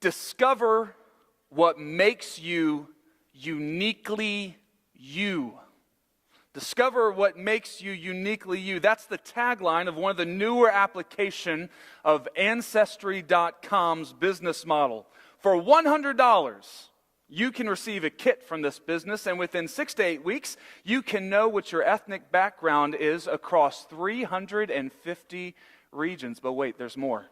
Discover what makes you uniquely you. Discover what makes you uniquely you. That's the tagline of one of the newer application of Ancestry.com's business model. For $100, you can receive a kit from this business, and within 6 to 8 weeks, you can know what your ethnic background is across 350 regions. But wait, there's more.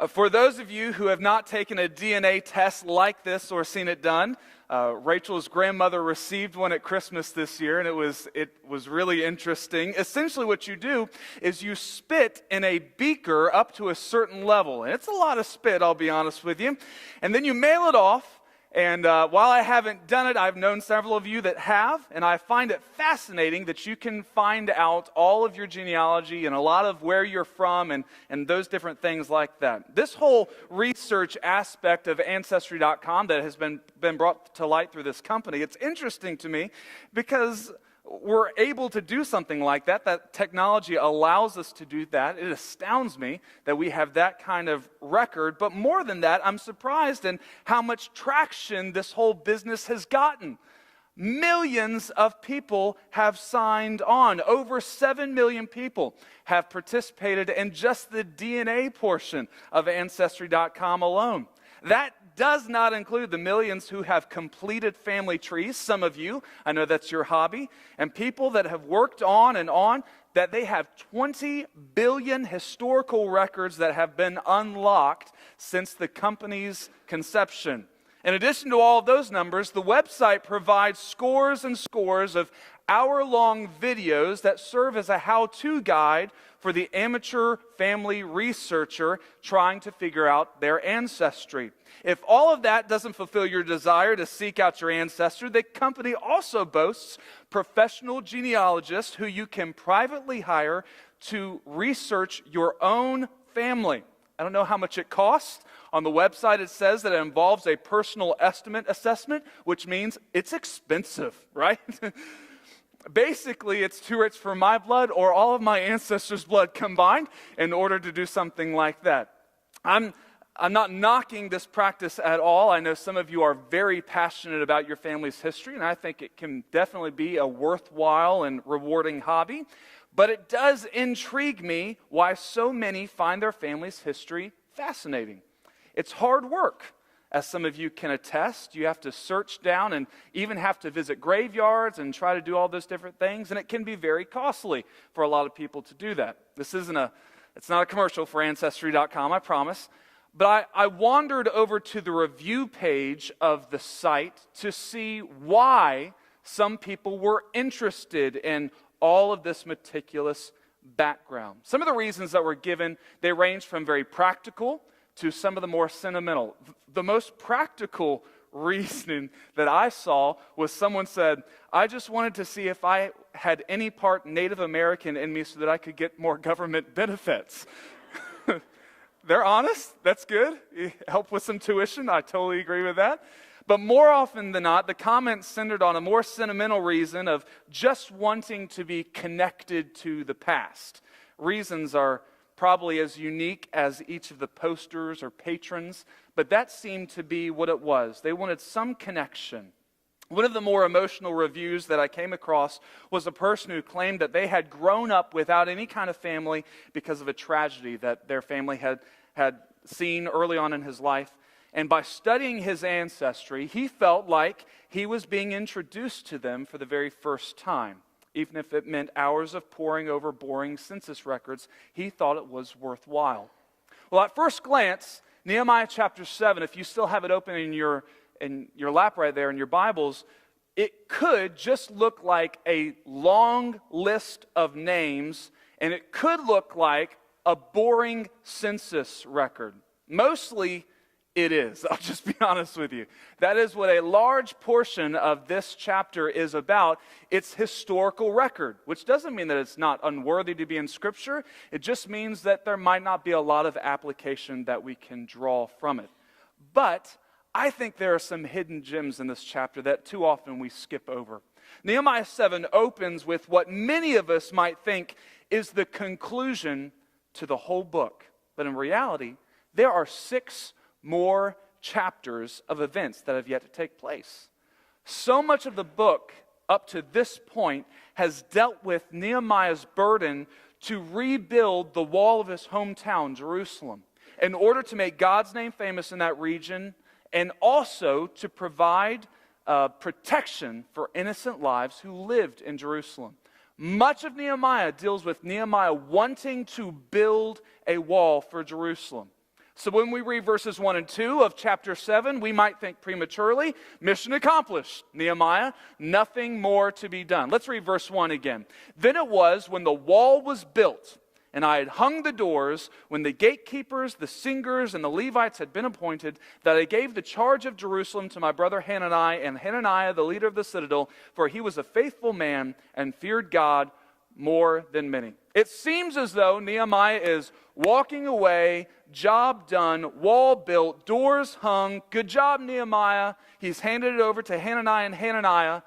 For those of you who have not taken a DNA test like this or seen it done, Rachel's grandmother received one at Christmas this year, and it was really interesting. Essentially what you do is you spit in a beaker up to a certain level, and it's a lot of spit, I'll be honest with you, and then you mail it off. And while I haven't done it, I've known several of you that have, and I find it fascinating that you can find out all of your genealogy and a lot of where you're from and those different things like that. This whole research aspect of Ancestry.com that has been brought to light through this company, it's interesting to me because we're able to do something like that. That technology allows us to do that. It astounds me that we have that kind of record. But more than that, I'm surprised in how much traction this whole business has gotten. Millions of people have signed on. Over 7 million people have participated in just the DNA portion of Ancestry.com alone. That does not include the millions who have completed family trees. Some of you, I know that's your hobby, and people that have worked on, that they have 20 billion historical records that have been unlocked since the company's conception. In addition to all of those numbers, the website provides scores and scores of hour-long videos that serve as a how-to guide for the amateur family researcher trying to figure out their ancestry. If all of that doesn't fulfill your desire to seek out your ancestry, the company also boasts professional genealogists who you can privately hire to research your own family. I don't know how much it costs. On the website it says that it involves a personal estimate assessment, which means it's expensive, right? Basically, it's 2 rates for my blood or all of my ancestors' blood combined in order to do something like that. I'm not knocking this practice at all. I know some of you are very passionate about your family's history, and I think it can definitely be a worthwhile and rewarding hobby. But it does intrigue me why so many find their family's history fascinating. It's hard work. As some of you can attest, you have to search down and even have to visit graveyards and try to do all those different things, and it can be very costly for a lot of people to do that. It's not a commercial for Ancestry.com, I promise. But I wandered over to the review page of the site to see why some people were interested in all of this meticulous background. Some of the reasons that were given, they range from very practical to some of the more sentimental. The most practical reason that I saw was someone said, I just wanted to see if I had any part Native American in me so that I could get more government benefits. They're honest. That's good. Help with some tuition. I totally agree with that. But more often than not, the comments centered on a more sentimental reason of just wanting to be connected to the past. Reasons are probably as unique as each of the posters or patrons, but that seemed to be what it was. They wanted some connection. One of the more emotional reviews that I came across was a person who claimed that they had grown up without any kind of family because of a tragedy that their family had seen early on in his life. And by studying his ancestry, he felt like he was being introduced to them for the very first time. Even if it meant hours of poring over boring census records, he thought it was worthwhile. Well, at first glance, Nehemiah chapter 7, if you still have it open in your lap right there in your Bibles, it could just look like a long list of names, and it could look like a boring census record. Mostly it is. I'll just be honest with you. That is what a large portion of this chapter is about. It's historical record, which doesn't mean that it's not unworthy to be in Scripture. It just means that there might not be a lot of application that we can draw from it. But I think there are some hidden gems in this chapter that too often we skip over. Nehemiah 7 opens with what many of us might think is the conclusion to the whole book. But in reality, there are 6 more chapters of events that have yet to take place. So much of the book up to this point has dealt with Nehemiah's burden to rebuild the wall of his hometown, Jerusalem, in order to make God's name famous in that region and also to provide protection for innocent lives who lived in Jerusalem. Much of Nehemiah deals with Nehemiah wanting to build a wall for Jerusalem. So when we read verses 1 and 2 of chapter 7, we might think prematurely, mission accomplished, Nehemiah, nothing more to be done. Let's read verse 1 again. Then it was when the wall was built, and I had hung the doors, when the gatekeepers, the singers, and the Levites had been appointed, that I gave the charge of Jerusalem to my brother Hanani, and Hananiah, the leader of the citadel, for he was a faithful man and feared God more than many. It seems as though Nehemiah is walking away, job done, wall built, doors hung, good job, Nehemiah. He's handed it over to Hananiah and Hananiah,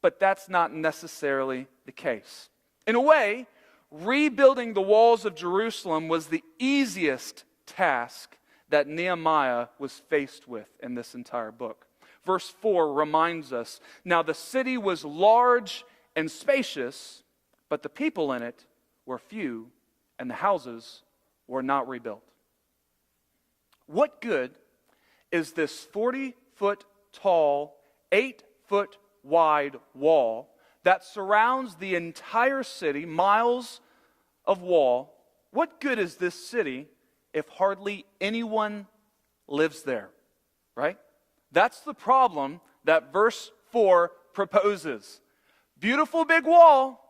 but that's not necessarily the case. In a way, rebuilding the walls of Jerusalem was the easiest task that Nehemiah was faced with in this entire book. Verse 4 reminds us, now the city was large and spacious, but the people in it were few, and the houses were not rebuilt. What good is this 40-foot tall, 8-foot wide wall that surrounds the entire city, miles of wall? What good is this city if hardly anyone lives there, right? That's the problem that verse 4 proposes. Beautiful big wall,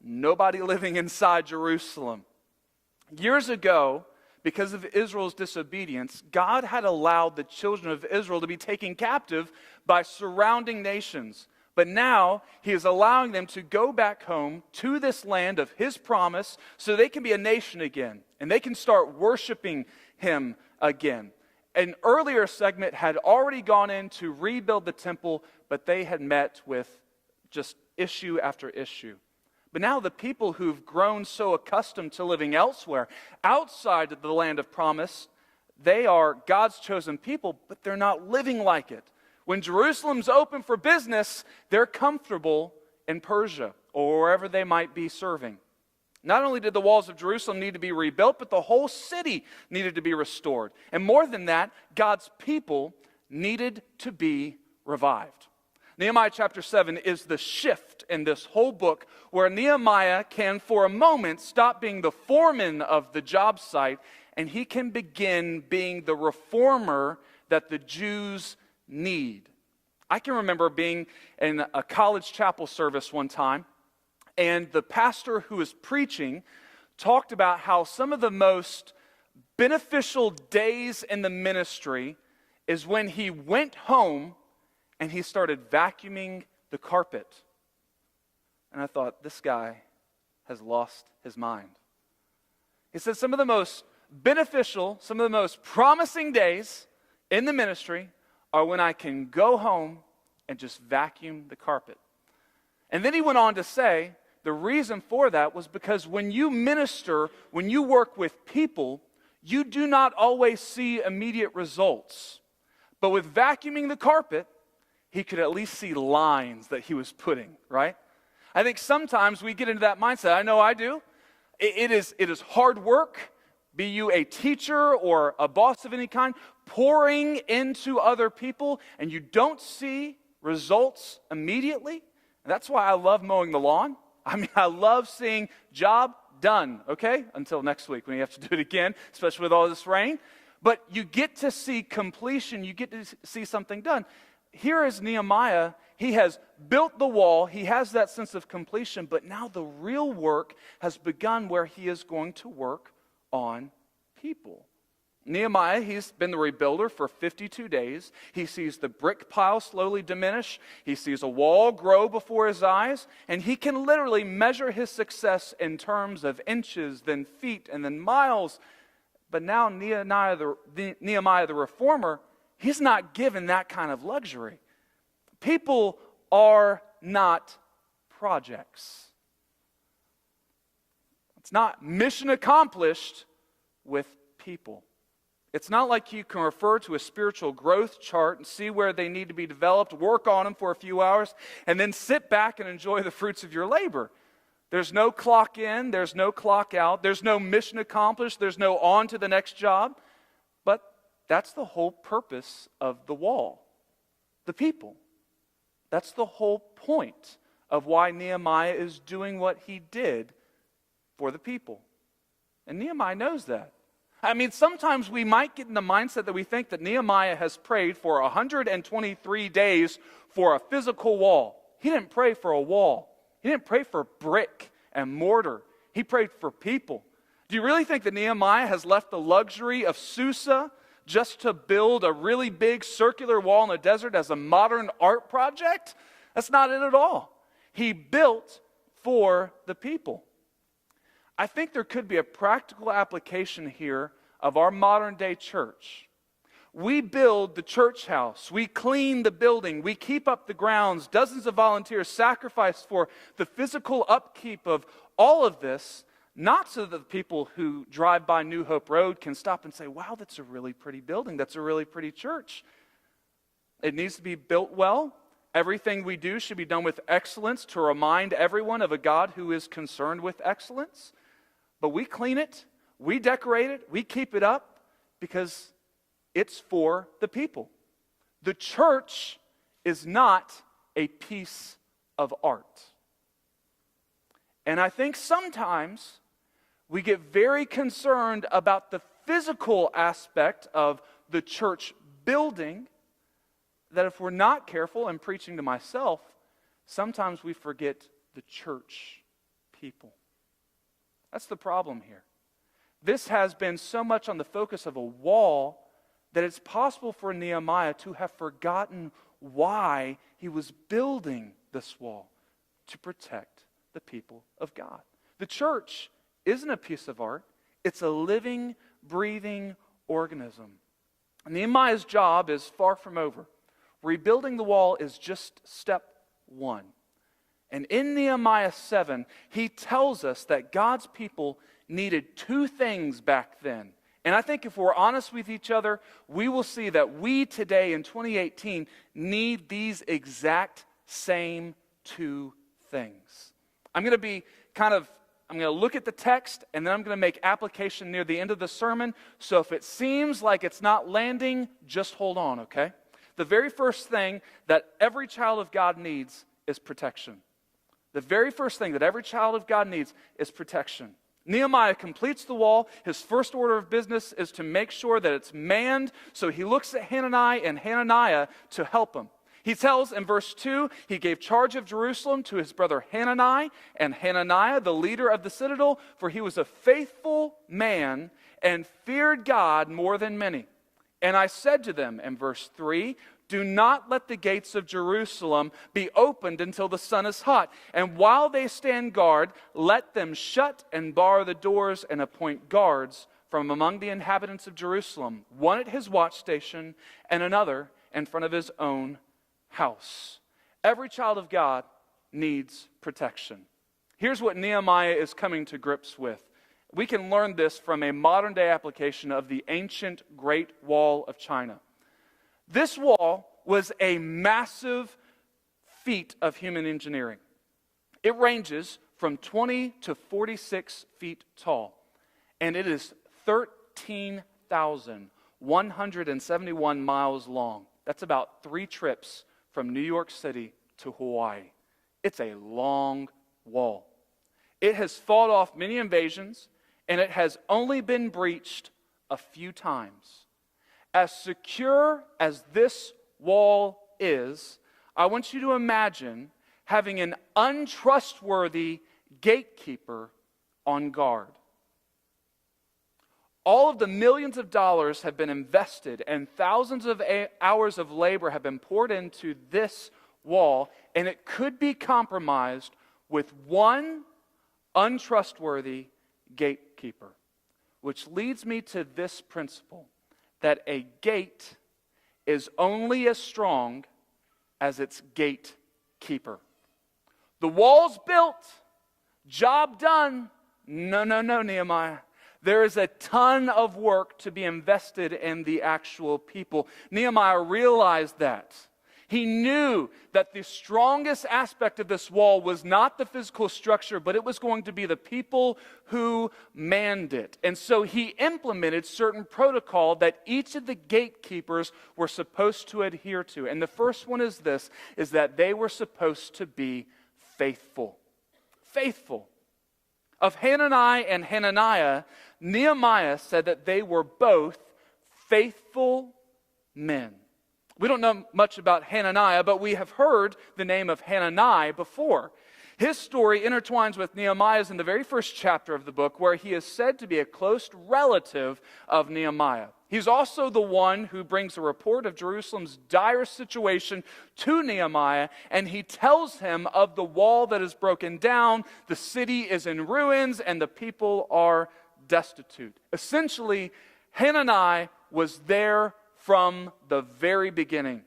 nobody living inside Jerusalem. Years ago, because of Israel's disobedience, God had allowed the children of Israel to be taken captive by surrounding nations. But now, He is allowing them to go back home to this land of His promise so they can be a nation again. And they can start worshiping Him again. An earlier segment had already gone in to rebuild the temple, but they had met with just issue after issue. But now the people who've grown so accustomed to living elsewhere, outside of the land of promise, they are God's chosen people, but they're not living like it. When Jerusalem's open for business, they're comfortable in Persia or wherever they might be serving. Not only did the walls of Jerusalem need to be rebuilt, but the whole city needed to be restored. And more than that, God's people needed to be revived. Nehemiah chapter 7 is the shift in this whole book where Nehemiah can, for a moment, stop being the foreman of the job site and he can begin being the reformer that the Jews need. I can remember being in a college chapel service one time, and the pastor who was preaching talked about how some of the most beneficial days in the ministry is when he went home and he started vacuuming the carpet. And I thought, this guy has lost his mind. He said some of the most beneficial, some of the most promising days in the ministry are when I can go home and just vacuum the carpet. And then he went on to say, the reason for that was because when you minister, when you work with people, you do not always see immediate results. But with vacuuming the carpet, he could at least see lines that he was putting, right? I think sometimes we get into that mindset. I know I do. It is hard work, be you a teacher or a boss of any kind, pouring into other people, and you don't see results immediately. And that's why I love mowing the lawn. I mean, I love seeing job done, okay? Until next week when you have to do it again, especially with all this rain. But you get to see completion. You get to see something done. Here is Nehemiah. He has built the wall. He has that sense of completion. But now the real work has begun where he is going to work on people. Nehemiah, he's been the rebuilder for 52 days. He sees the brick pile slowly diminish. He sees a wall grow before his eyes. And he can literally measure his success in terms of inches, then feet, and then miles. But now Nehemiah the reformer, he's not given that kind of luxury. People are not projects. It's not mission accomplished with people. It's not like you can refer to a spiritual growth chart and see where they need to be developed, work on them for a few hours, and then sit back and enjoy the fruits of your labor. There's no clock in, there's no clock out, there's no mission accomplished, there's no on to the next job. But that's the whole purpose of the wall, the people. That's the whole point of why Nehemiah is doing what he did for the people. And Nehemiah knows that. I mean, sometimes we might get in the mindset that we think that Nehemiah has prayed for 123 days for a physical wall. He didn't pray for a wall. He didn't pray for brick and mortar. He prayed for people. Do you really think that Nehemiah has left the luxury of Susa just to build a really big circular wall in the desert as a modern art project? That's not it at all. He built for the people. I think there could be a practical application here of our modern day church. We build the church house, we clean the building, we keep up the grounds, dozens of volunteers sacrifice for the physical upkeep of all of this, not so that the people who drive by New Hope Road can stop and say, wow, that's a really pretty building, that's a really pretty church. It needs to be built well. Everything we do should be done with excellence to remind everyone of a God who is concerned with excellence. But we clean it, we decorate it, we keep it up because it's for the people. The church is not a piece of art. And I think sometimes we get very concerned about the physical aspect of the church building, that if we're not careful, and preaching to myself, sometimes we forget the church people. That's the problem here. This has been so much on the focus of a wall that it's possible for Nehemiah to have forgotten why he was building this wall, to protect the people of God. The church isn't a piece of art. It's a living, breathing organism. Nehemiah's job is far from over. Rebuilding the wall is just step one. And in Nehemiah 7, he tells us that God's people needed two things back then. And I think if we're honest with each other, we will see that we today in 2018 need these exact same two things. I'm going to look at the text, and then I'm going to make application near the end of the sermon. So if it seems like it's not landing, just hold on, okay? The very first thing that every child of God needs is protection. The very first thing that every child of God needs is protection. Nehemiah completes the wall. His first order of business is to make sure that it's manned. So he looks at Hananiah to help him. He tells in verse 2, he gave charge of Jerusalem to his brother Hanani, and Hananiah, the leader of the citadel, for he was a faithful man and feared God more than many. And I said to them in verse 3, do not let the gates of Jerusalem be opened until the sun is hot. And while they stand guard, let them shut and bar the doors and appoint guards from among the inhabitants of Jerusalem, one at his watch station and another in front of his own house. Every child of God needs protection. Here's what Nehemiah is coming to grips with. We can learn this from a modern day application of the ancient Great Wall of China. This wall was a massive feat of human engineering. It ranges from 20 to 46 feet tall, and it is 13,171 miles long. That's about 3 trips from New York City to Hawaii. It's a long wall. It has fought off many invasions, and it has only been breached a few times. As secure as this wall is, I want you to imagine having an untrustworthy gatekeeper on guard. All of the millions of dollars have been invested and thousands of hours of labor have been poured into this wall, and it could be compromised with one untrustworthy gatekeeper. Which leads me to this principle, that a gate is only as strong as its gatekeeper. The wall's built, job done. No, Nehemiah. There is a ton of work to be invested in the actual people. Nehemiah realized that. He knew that the strongest aspect of this wall was not the physical structure, but it was going to be the people who manned it. And so he implemented certain protocol that each of the gatekeepers were supposed to adhere to. And the first one is this, is that they were supposed to be faithful. Faithful. Of Hanani and Hananiah, Nehemiah said that they were both faithful men. We don't know much about Hananiah, but we have heard the name of Hanani before. His story intertwines with Nehemiah's in the very first chapter of the book, where he is said to be a close relative of Nehemiah. He's also the one who brings a report of Jerusalem's dire situation to Nehemiah, and he tells him of the wall that is broken down, the city is in ruins, and the people are destitute. Essentially, Hanani was there from the very beginning.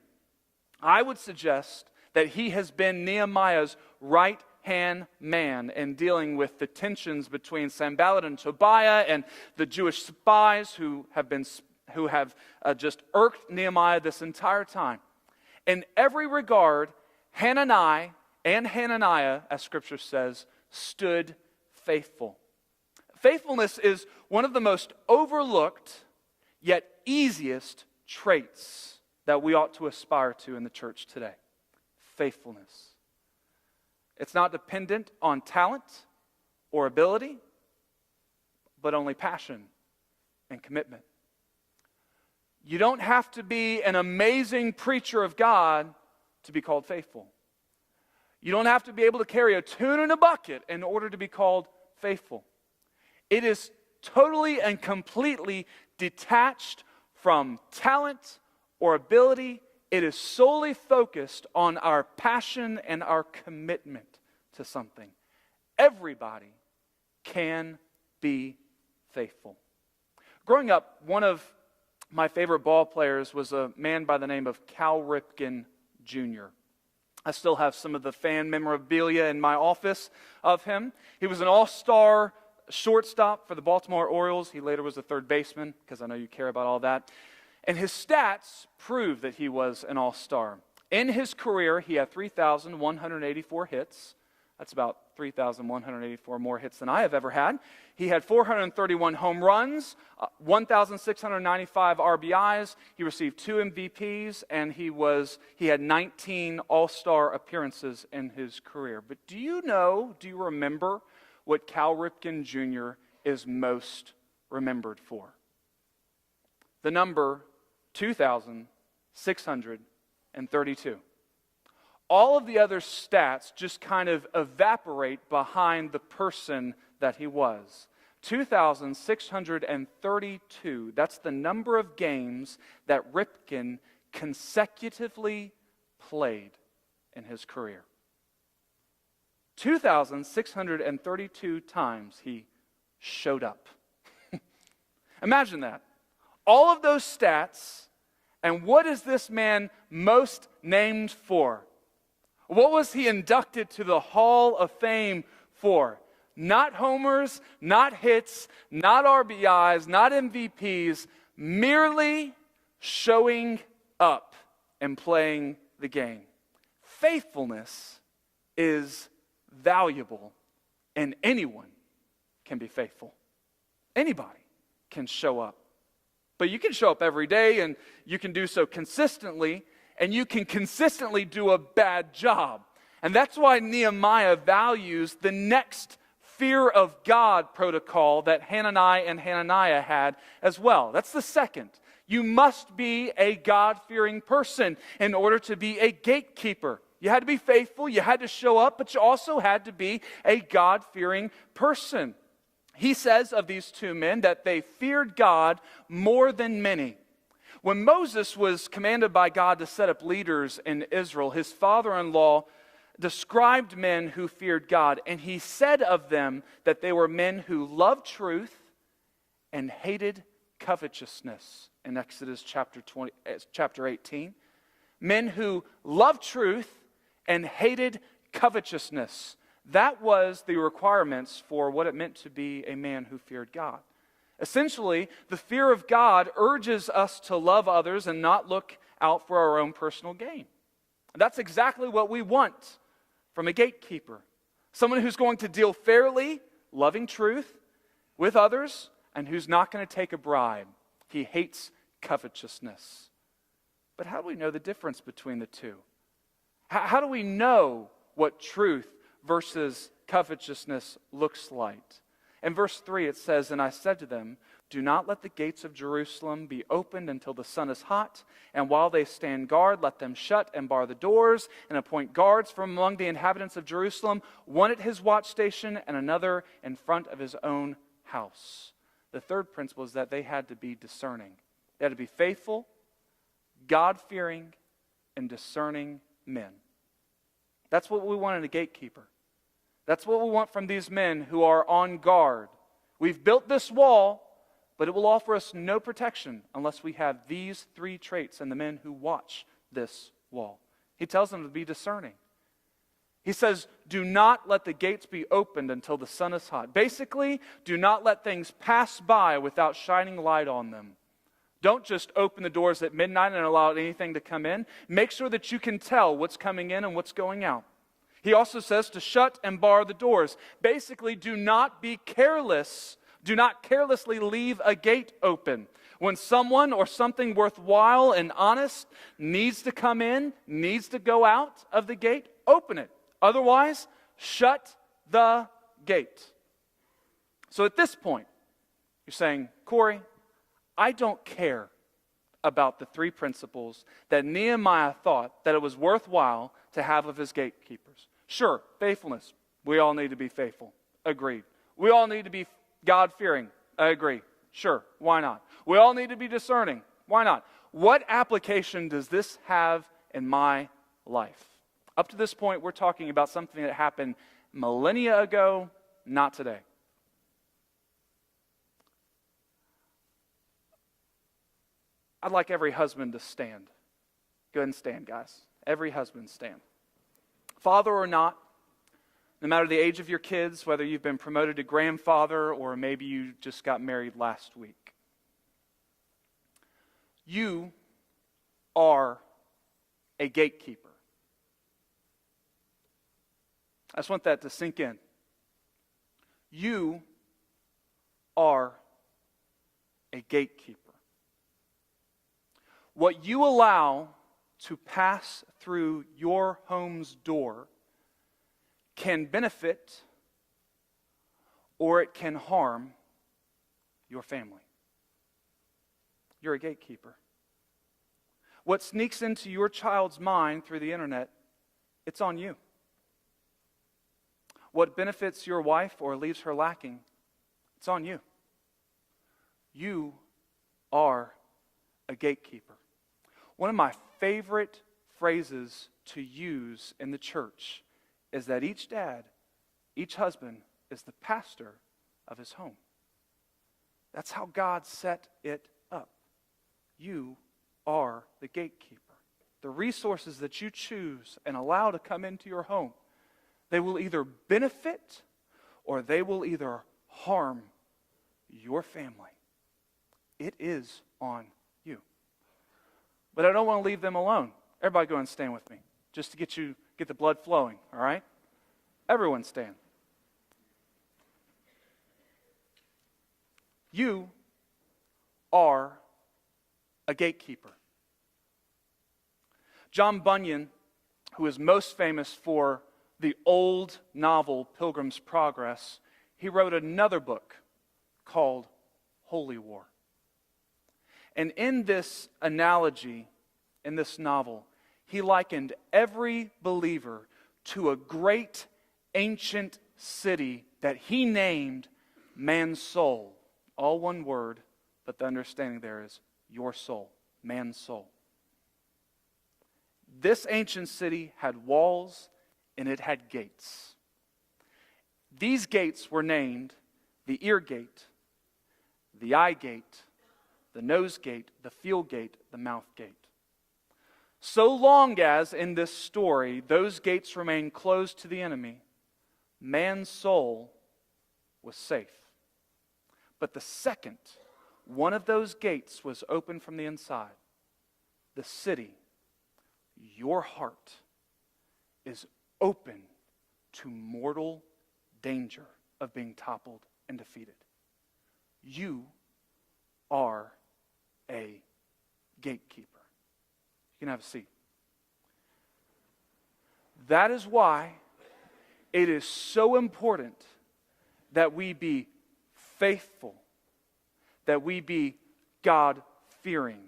I would suggest that he has been Nehemiah's right-hand man in dealing with the tensions between Sanballat and Tobiah and the Jewish spies who have just irked Nehemiah this entire time. In every regard, Hanani and Hananiah, as Scripture says, stood faithful. Faithfulness is one of the most overlooked yet easiest traits that we ought to aspire to in the church today. Faithfulness. It's not dependent on talent or ability, but only passion and commitment. You don't have to be an amazing preacher of God to be called faithful. You don't have to be able to carry a tune in a bucket in order to be called faithful. It is totally and completely detached from talent or ability. It is solely focused on our passion and our commitment to something. Everybody can be faithful. Growing up, one of my favorite ball players was a man by the name of Cal Ripken Jr. I still have some of the fan memorabilia in my office of him. He was an all-star shortstop for the Baltimore Orioles. He later was a third baseman, because I know you care about all that. And his stats prove that he was an all-star. In his career, he had 3,184 hits. That's about 3,184 more hits than I have ever had. He had 431 home runs, 1,695 RBIs. He received 2 MVPs, and he had 19 all-star appearances in his career. But do you remember what Cal Ripken Jr. is most remembered for? The number 2,632. All of the other stats just kind of evaporate behind the person that he was. 2,632. That's the number of games that Ripken consecutively played in his career. 2,632 times he showed up. Imagine that. All of those stats, and what is this man most named for? What was he inducted to the Hall of Fame for? Not homers, not hits, not RBIs, not MVPs, merely showing up and playing the game. Faithfulness is valuable, and anyone can be faithful. Anybody can show up. But you can show up every day, and you can do so consistently, and you can consistently do a bad job. And that's why Nehemiah values the next fear of God protocol that Hanani and Hananiah had as well. That's the second. You must be a God-fearing person in order to be a gatekeeper. You had to be faithful, you had to show up, but you also had to be a God-fearing person. He says of these two men that they feared God more than many. When Moses was commanded by God to set up leaders in Israel, his father-in-law described men who feared God, and he said of them that they were men who loved truth and hated covetousness in Exodus chapter 18. Men who loved truth and hated covetousness. That was the requirements for what it meant to be a man who feared God. Essentially, the fear of God urges us to love others and not look out for our own personal gain. And that's exactly what we want from a gatekeeper. Someone who's going to deal fairly, loving truth with others, and who's not going to take a bribe. He hates covetousness. But how do we know the difference between the two? How do we know what truth versus covetousness looks like? In verse 3 it says, "And I said to them, do not let the gates of Jerusalem be opened until the sun is hot, and while they stand guard, let them shut and bar the doors, and appoint guards from among the inhabitants of Jerusalem, one at his watch station and another in front of his own house." The third principle is that they had to be discerning. They had to be faithful, God-fearing, and discerning men. That's what we want in a gatekeeper. That's what we want from these men who are on guard. We've built this wall, but it will offer us no protection unless we have these three traits in the men who watch this wall. He tells them to be discerning. He says, do not let the gates be opened until the sun is hot. Basically, do not let things pass by without shining light on them. Don't just open the doors at midnight and allow anything to come in. Make sure that you can tell what's coming in and what's going out. He also says to shut and bar the doors. Basically, do not be careless. Do not carelessly leave a gate open. When someone or something worthwhile and honest needs to come in, needs to go out of the gate, open it. Otherwise, shut the gate. So at this point, you're saying, Corey, I don't care about the three principles that Nehemiah thought that it was worthwhile to have of his gatekeepers. Sure, faithfulness. We all need to be faithful. Agreed. We all need to be God-fearing. I agree. Sure, why not? We all need to be discerning. Why not? What application does this have in my life? Up to this point, we're talking about something that happened millennia ago, not today. I'd like every husband to stand. Go ahead and stand, guys. Every husband stand. Father or not, no matter the age of your kids, whether you've been promoted to grandfather or maybe you just got married last week, you are a gatekeeper. I just want that to sink in. You are a gatekeeper. What you allow to pass through your home's door can benefit or it can harm your family. You're a gatekeeper. What sneaks into your child's mind through the internet, it's on you. What benefits your wife or leaves her lacking, it's on you. You are a gatekeeper. One of my favorite phrases to use in the church is that each dad, each husband is the pastor of his home. That's how God set it up. You are the gatekeeper. The resources that you choose and allow to come into your home, they will either benefit or they will either harm your family. It is on you. But I don't want to leave them alone. Everybody go and stand with me, just to get the blood flowing, all right? Everyone stand. You are a gatekeeper. John Bunyan, who is most famous for the old novel Pilgrim's Progress, he wrote another book called Holy War. And in this analogy, in this novel, he likened every believer to a great ancient city that he named man's soul. All one word, but the understanding there is your soul, man's soul. This ancient city had walls and it had gates. These gates were named the ear gate, the eye gate, the nose gate, the field gate, the mouth gate. So long as, in this story, those gates remained closed to the enemy, man's soul was safe. But the second one of those gates was opened from the inside, the city, your heart, is open to mortal danger of being toppled and defeated. You are a gatekeeper. You can have a seat. That is why it is so important that we be faithful, that we be God-fearing,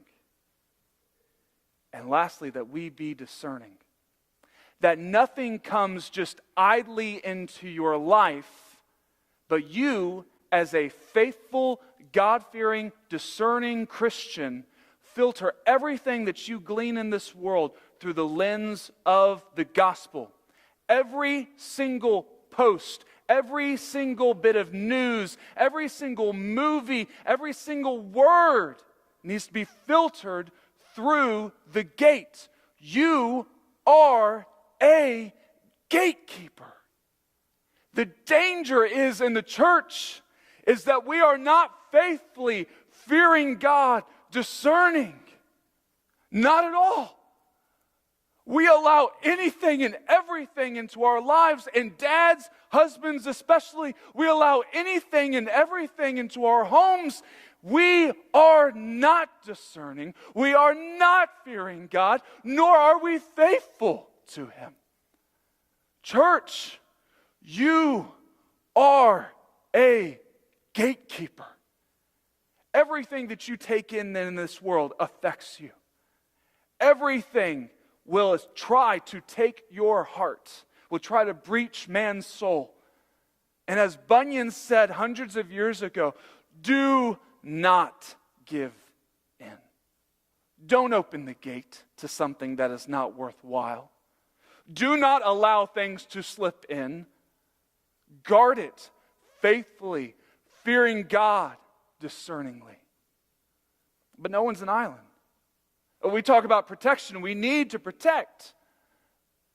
and lastly, that we be discerning. That nothing comes just idly into your life, but you, as a faithful, God-fearing, discerning Christian, filter everything that you glean in this world through the lens of the gospel. Every single post, every single bit of news, every single movie, every single word needs to be filtered through the gate. You are a gatekeeper. The danger is in the church is that we are not faithfully fearing God, discerning. Not at all. We allow anything and everything into our lives, and dads, husbands especially, we allow anything and everything into our homes. We are not discerning. We are not fearing God, nor are we faithful to Him. Church, you are a gatekeeper. Everything that you take in this world affects you. Everything will try to take your heart, will try to breach man's soul. And as Bunyan said hundreds of years ago, do not give in. Don't open the gate to something that is not worthwhile. Do not allow things to slip in. Guard it faithfully, fearing God discerningly. But no one's an island. We talk about protection. We need to protect.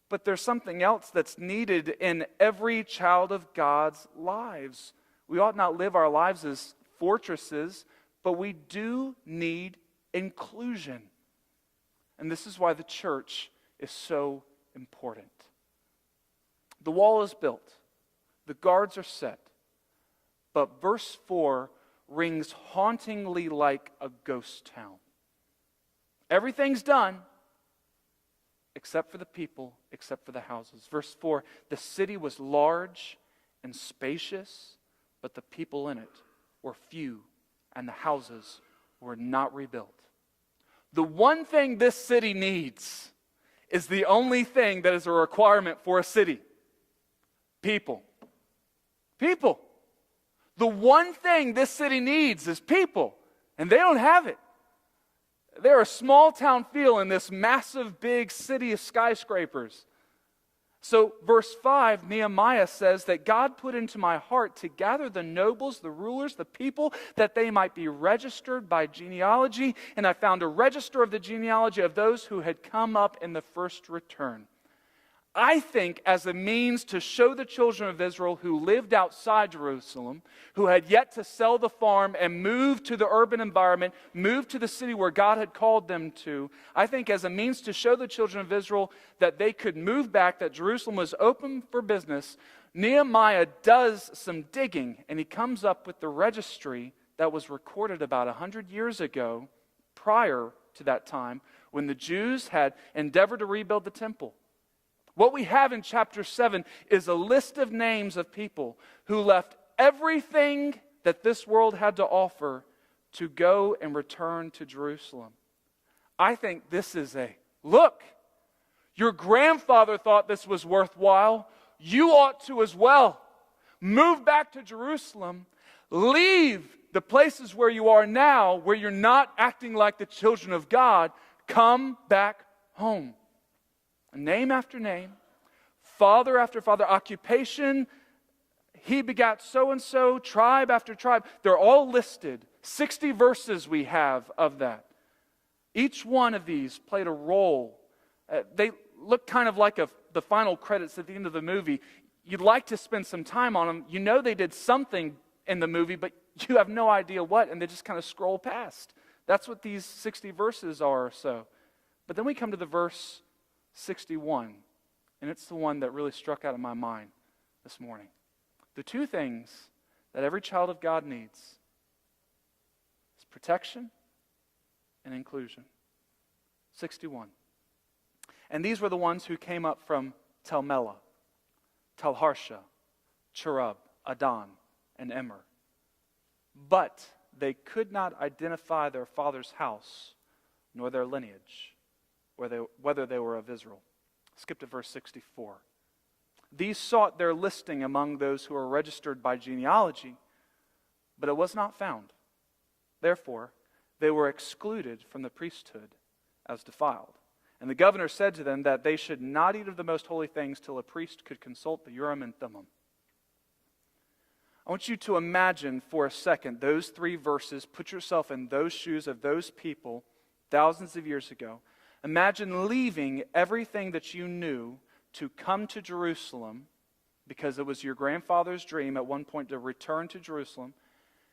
But there's something else that's needed in every child of God's lives. We ought not live our lives as fortresses, but we do need inclusion. And this is why the church is so important. The wall is built. The guards are set. But verse 4 rings hauntingly like a ghost town. Everything's done except for the people, except for the houses. Verse 4, the city was large and spacious, but the people in it were few, and the houses were not rebuilt. The one thing this city needs is the only thing that is a requirement for a city. People. People. The one thing this city needs is people, and they don't have it. They're a small town feel in this massive big city of skyscrapers. So verse 5, Nehemiah says that God put into my heart to gather the nobles, the rulers, the people, that they might be registered by genealogy. And I found a register of the genealogy of those who had come up in the first return. I think as a means to show the children of Israel who lived outside Jerusalem, who had yet to sell the farm and move to the urban environment, move to the city where God had called them to, I think as a means to show the children of Israel that they could move back, that Jerusalem was open for business, Nehemiah does some digging, and he comes up with the registry that was recorded about 100 years ago, prior to that time, when the Jews had endeavored to rebuild the temple. What we have in chapter 7 is a list of names of people who left everything that this world had to offer to go and return to Jerusalem. I think this is look, your grandfather thought this was worthwhile. You ought to as well. Move back to Jerusalem. Leave the places where you are now, where you're not acting like the children of God. Come back home. Name after name, father after father, occupation, he begat so-and-so, tribe after tribe. They're all listed. 60 verses we have of that. Each one of these played a role. They look kind of like the final credits at the end of the movie. You'd like to spend some time on them. You know they did something in the movie, but you have no idea what, and they just kind of scroll past. That's what these 60 verses are or so. But then we come to the verse 61, and it's the one that really struck out of my mind this morning. The two things that every child of God needs is protection and inclusion. 61. And these were the ones who came up from Tel Melah, Tel Harsha, Cherub, Adon, and Immer. But they could not identify their father's house, nor their lineage, whether they were of Israel. Skip to verse 64. These sought their listing among those who were registered by genealogy, but it was not found. Therefore, they were excluded from the priesthood as defiled. And the governor said to them that they should not eat of the most holy things till a priest could consult the Urim and Thummim. I want you to imagine for a second those 3 verses. Put yourself in those shoes of those people thousands of years ago. Imagine leaving everything that you knew to come to Jerusalem, because it was your grandfather's dream at one point to return to Jerusalem,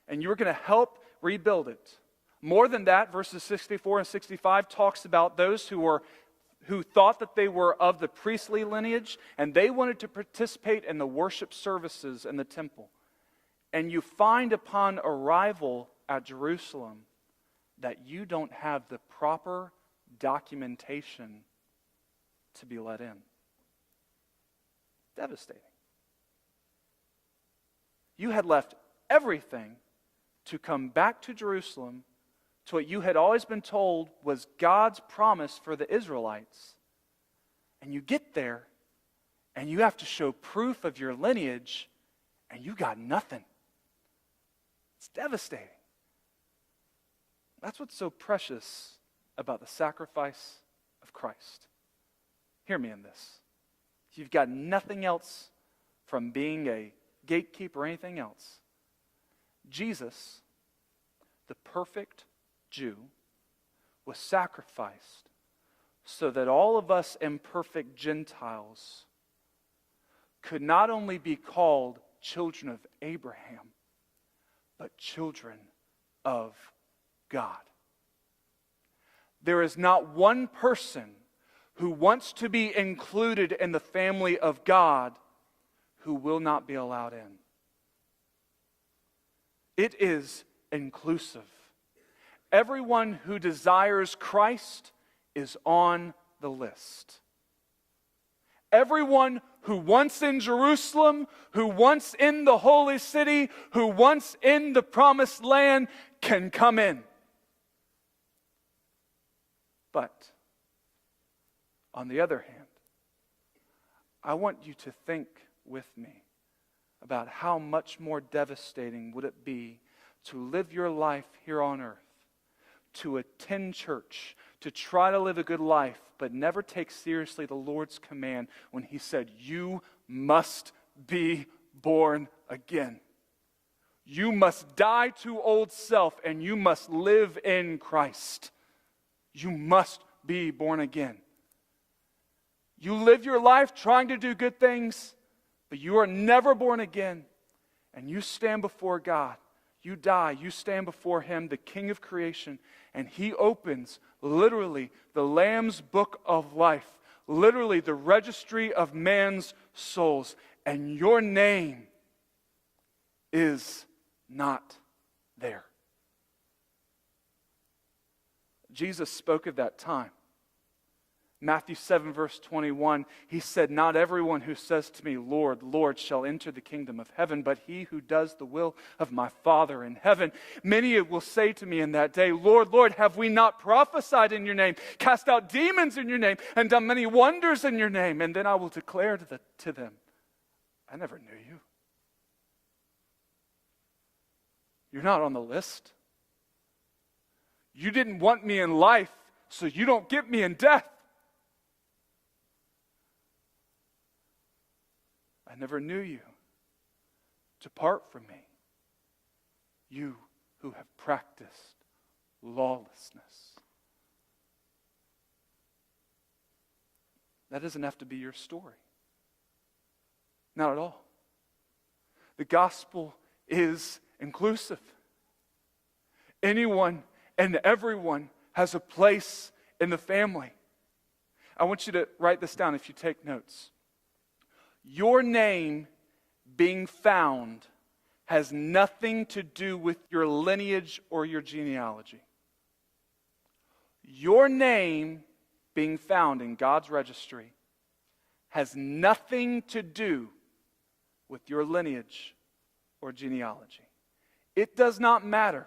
and you were going to help rebuild it. More than that, verses 64 and 65 talks about those who thought that they were of the priestly lineage, and they wanted to participate in the worship services in the temple. And you find upon arrival at Jerusalem that you don't have the proper documentation to be let in. Devastating. You had left everything to come back to Jerusalem to what you had always been told was God's promise for the Israelites. And you get there, and you have to show proof of your lineage, and you got nothing. It's devastating. That's what's so precious about the sacrifice of Christ. Hear me in this. If you've got nothing else from being a gatekeeper or anything else, Jesus, the perfect Jew, was sacrificed so that all of us imperfect Gentiles could not only be called children of Abraham, but children of God. There is not one person who wants to be included in the family of God who will not be allowed in. It is inclusive. Everyone who desires Christ is on the list. Everyone who wants in Jerusalem, who wants in the holy city, who wants in the promised land can come in. But, on the other hand, I want you to think with me about how much more devastating would it be to live your life here on earth, to attend church, to try to live a good life, but never take seriously the Lord's command when He said, you must be born again. You must die to old self and you must live in Christ. You must be born again. You live your life trying to do good things, but you are never born again. And you stand before God. You die. You stand before Him, the King of creation, and He opens literally the Lamb's book of life, literally the registry of man's souls, and your name is not there. Jesus spoke of that time. Matthew 7 verse 21, He said, not everyone who says to me, Lord, Lord, shall enter the kingdom of heaven, but he who does the will of my Father in heaven. Many will say to me in that day, Lord, Lord, have we not prophesied in your name, cast out demons in your name, and done many wonders in your name? And then I will declare to them, I never knew you. You're not on the list. You didn't want me in life, so you don't get me in death. I never knew you. Depart from me, you who have practiced lawlessness. That doesn't have to be your story. Not at all. The gospel is inclusive. Anyone and everyone has a place in the family. I want you to write this down if you take notes. Your name being found has nothing to do with your lineage or your genealogy. Your name being found in God's registry has nothing to do with your lineage or genealogy. It does not matter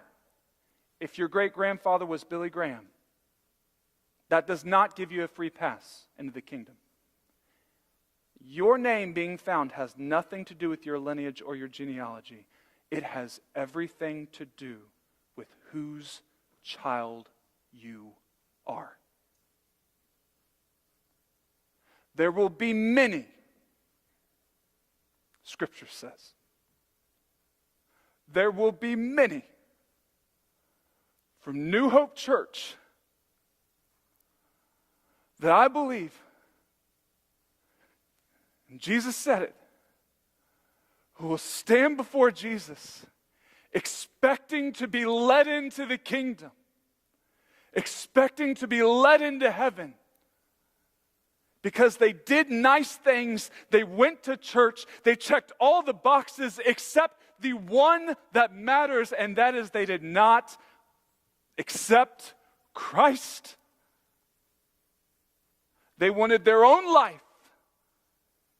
if your great-grandfather was Billy Graham. That does not give you a free pass into the kingdom. Your name being found has nothing to do with your lineage or your genealogy. It has everything to do with whose child you are. There will be many, Scripture says. There will be many from New Hope Church that I believe, and Jesus said it, who will stand before Jesus expecting to be led into the kingdom, expecting to be led into heaven, because they did nice things, they went to church, they checked all the boxes except the one that matters, and that is they did not accept Christ. They wanted their own life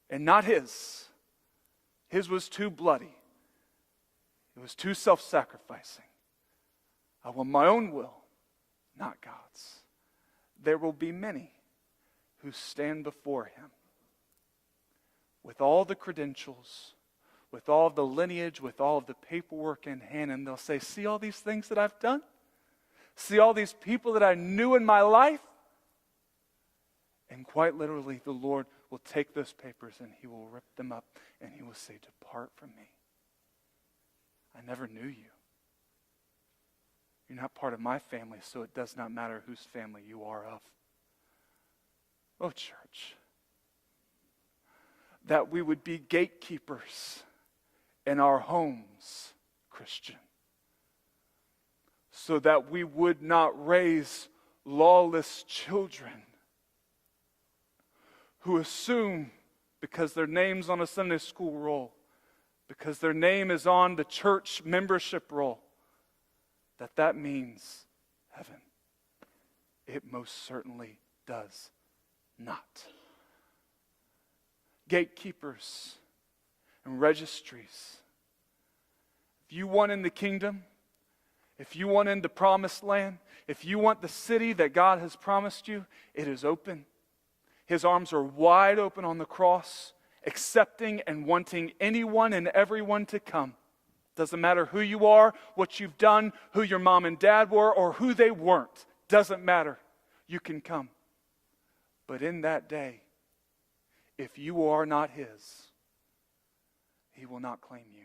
and not His. His was too bloody. It was too self-sacrificing. I want my own will, not God's. There will be many who stand before Him with all the credentials, with all of the lineage, with all of the paperwork in hand, and they'll say, see all these things that I've done? See all these people that I knew in my life? And quite literally, the Lord will take those papers and He will rip them up and He will say, depart from me. I never knew you. You're not part of my family, so it does not matter whose family you are of. Oh, church, that we would be gatekeepers in our homes, Christian, so that we would not raise lawless children who assume because their name's on a Sunday school roll, because their name is on the church membership roll, that means heaven. It most certainly does not. Gatekeepers and registries. If you want in the kingdom, if you want in the promised land, if you want the city that God has promised you, it is open. His arms are wide open on the cross, accepting and wanting anyone and everyone to come. Doesn't matter who you are, what you've done, who your mom and dad were, or who they weren't. Doesn't matter. You can come. But in that day, if you are not His, He will not claim you.